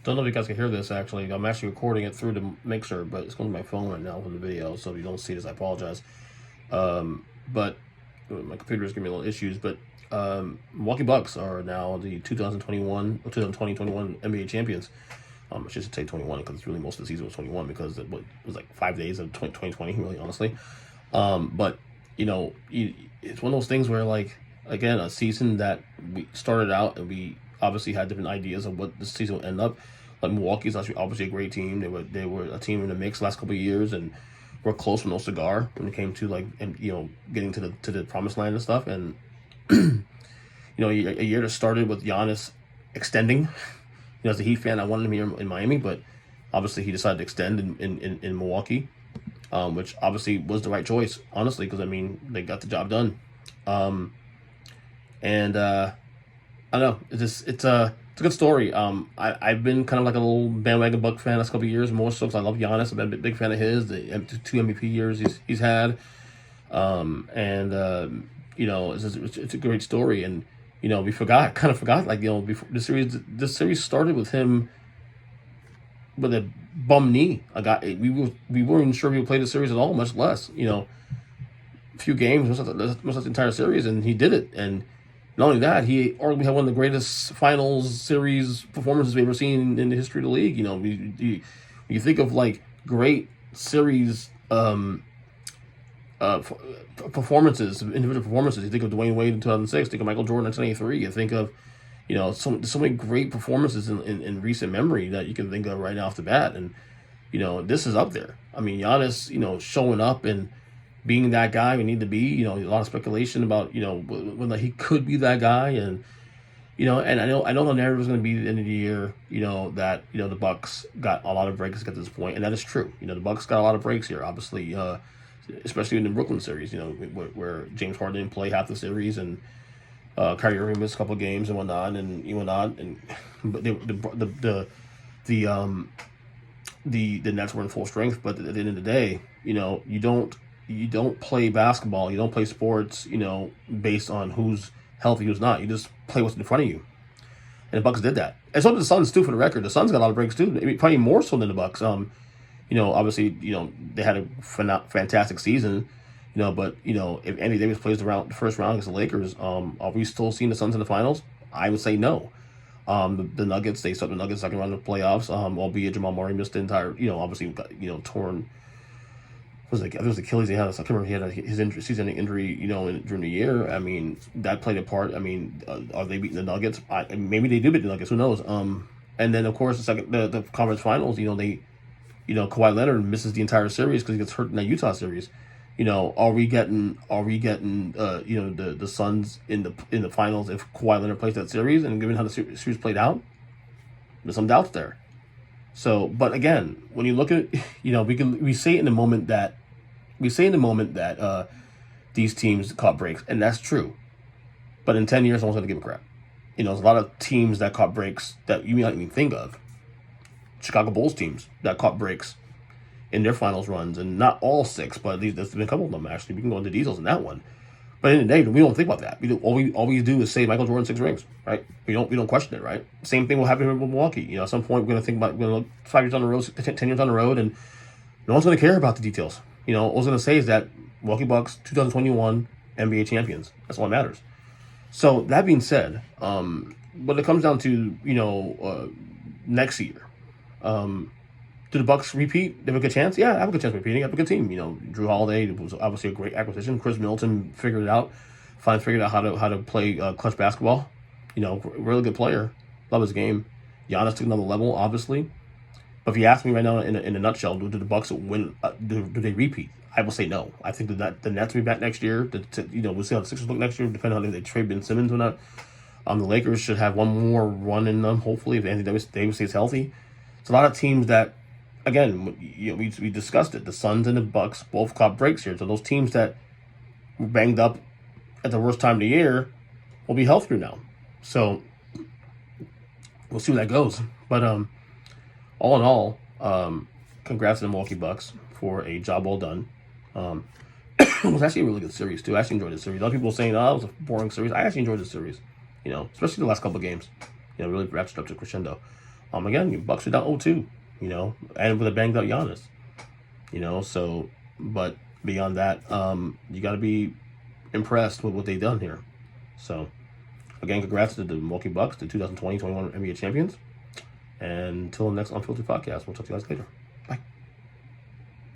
Don't know if you guys can hear this, actually. I'm actually recording it through the mixer, but it's going to my phone right now for the video, so if you don't see this, I apologize. But my computer is giving me a little issues, but Milwaukee Bucks are now the 2020-21 NBA champions. I should say 21 because it's really most of the season was 21 because it was like 5 days of 2020, really, honestly. But, it's one of those things where, like, again, a season that we started out and we obviously had different ideas of what the season would end up. Like Milwaukee's actually obviously a great team. They were a team in the mix last couple of years and were close with no cigar when it came to getting to the promised land and stuff. And a year that started with Giannis extending. As a Heat fan, I wanted him here in Miami, but obviously he decided to extend in Milwaukee, which obviously was the right choice, honestly, because they got the job done. I don't know. It's a good story. I've been kind of like a little bandwagon Buck fan the last couple of years, more so because I love Giannis. I've been a big fan of his. The 2 MVP years he's had, it's a great story. And we kind of forgot, before the series started with him with a bum knee. We weren't sure if he would play the series at all, much less a few games, most of the entire series, and he did it. And not only that, he arguably had one of the greatest finals series performances we've ever seen in the history of the league. When you think of like great series performances, individual performances, you think of Dwayne Wade in 2006, think of Michael Jordan in 1983, you think of so many great performances in recent memory that you can think of right off the bat. And this is up there. Giannis showing up and being that guy we need to be. A lot of speculation about whether he could be that guy. And and I know the narrative is going to be at the end of the year, that the Bucks got a lot of breaks to get to this point, and that is true. The Bucks got a lot of breaks here, obviously, especially in the Brooklyn series, where James Harden didn't play half the series, and Kyrie Irving missed a couple of games and whatnot, but the Nets were in full strength. But at the end of the day, you don't play basketball, you don't play sports, based on who's healthy, who's not. You just play what's in front of you. And the Bucks did that. And so did the Suns too, for the record. The Suns got a lot of breaks too, probably more so than the Bucks. Obviously, they had a fantastic season, but if Anthony Davis plays the first round against the Lakers, are we still seeing the Suns in the finals? I would say no. The Nuggets, they swept the Nuggets second round of the playoffs, albeit Jamal Murray missed the entire, obviously got, torn. I think it was Achilles he had. I can't remember, he had his season-ending injury, during the year. That played a part. Are they beating the Nuggets? Maybe they do beat the Nuggets. Who knows? And then of course the conference finals. Kawhi Leonard misses the entire series because he gets hurt in that Utah series. Are we getting the Suns in the finals if Kawhi Leonard plays that series? And given how the series played out, there's some doubts there. So, but again, when you look at it, we say in the moment that these teams caught breaks, and that's true. But in 10 years, no one's going to give a crap. There's a lot of teams that caught breaks that you may not even think of. Chicago Bulls teams that caught breaks in their finals runs, and not all 6, but there's been a couple of them, actually. We can go into details in that one. But in the day, we don't think about that. All we do is say Michael Jordan 6 rings, right? We don't question it, right? Same thing will happen with Milwaukee. At some point we're gonna think about 5 years on the road, 10 years on the road, and no one's gonna care about the details. All we're gonna say is that Milwaukee Bucks 2021 NBA champions. That's all that matters. So that being said, when it comes down to next year, do the Bucks repeat? They have a good chance? Yeah, I have a good chance of repeating. I have a good team. Drew Holiday was obviously a great acquisition. Chris Middleton figured out how to play clutch basketball. Really good player. Love his game. Giannis took another level, obviously. But if you ask me right now, in a nutshell, do the Bucks win? Do they repeat? I will say no. I think that the Nets will be back next year. We'll see how the Sixers look next year, depending on if they trade Ben Simmons or not. The Lakers should have one more run in them, hopefully, if Anthony Davis stays healthy. It's a lot of teams that, again, we discussed it. The Suns and the Bucks both caught breaks here. So those teams that were banged up at the worst time of the year will be healthier now. So we'll see where that goes. But all in all, congrats to the Milwaukee Bucks for a job well done. It was actually a really good series too. I actually enjoyed the series. A lot of people were saying, "Oh, it was a boring series." I actually enjoyed the series. Especially the last couple of games. Really ratcheted up to crescendo. Again, your Bucks are down 0-2, and with a banged up Giannis, so, but beyond that, you got to be impressed with what they've done here. So, again, congrats to the Milwaukee Bucks, the 2020-21 NBA champions. And until the next Unfiltered podcast, we'll talk to you guys later.